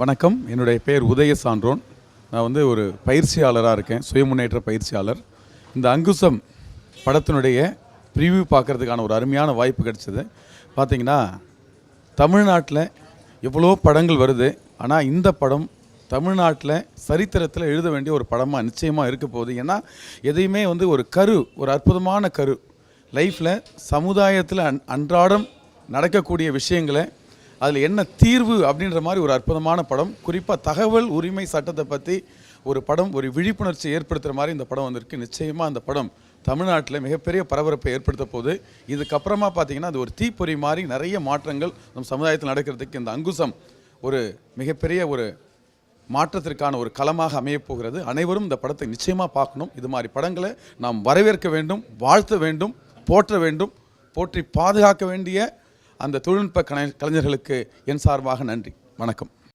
வணக்கம். என்னுடைய பெயர் உதய சான்றோன். நான் வந்து ஒரு பயிற்சியாளராக இருக்கேன், சுயமுன்னேற்ற பயிற்சியாளர். இந்த அங்குசம் படத்தினுடைய ப்ரிவ்யூ பார்க்குறதுக்கான ஒரு அருமையான வாய்ப்பு கிடச்சிது. பார்த்திங்கன்னா தமிழ்நாட்டில் எவ்வளோ படங்கள் வருது, ஆனால் இந்த படம் தமிழ்நாட்டில் சரித்திரத்தில் எழுத வேண்டிய ஒரு படமாக நிச்சயமாக இருக்க போகுது. ஏன்னா எதையுமே வந்து ஒரு அற்புதமான கரு லைஃப்பில் சமுதாயத்தில் அன்றாடம் நடக்கக்கூடிய விஷயங்களை அதில் என்ன தீர்வு அப்படின்ற மாதிரி ஒரு அற்புதமான படம். குறிப்பாக தகவல் உரிமை சட்டத்தை பற்றி ஒரு படம், ஒரு விழிப்புணர்ச்சி ஏற்படுத்துகிற மாதிரி இந்த படம் வந்திருக்கு. நிச்சயமாக அந்த படம் தமிழ்நாட்டில் மிகப்பெரிய பரபரப்பை ஏற்படுத்த போகுது. இதுக்கப்புறமா பார்த்திங்கன்னா அது ஒரு தீப்பொறி மாதிரி நிறைய மாற்றங்கள் நம் சமுதாயத்தில் நடக்கிறதுக்கு இந்த அங்குசம் ஒரு மிகப்பெரிய ஒரு மாற்றத்திற்கான ஒரு களமாக அமையப்போகிறது. அனைவரும் இந்த படத்தை நிச்சயமாக பார்க்கணும். இது மாதிரி படங்களை நாம் வரவேற்க வேண்டும், வாழ்த்த வேண்டும், போற்ற வேண்டும். போற்றி பாதுகாக்க வேண்டிய அந்த தொழில்நுட்ப கலைஞர்களுக்கு என் சார்பாக நன்றி. வணக்கம்.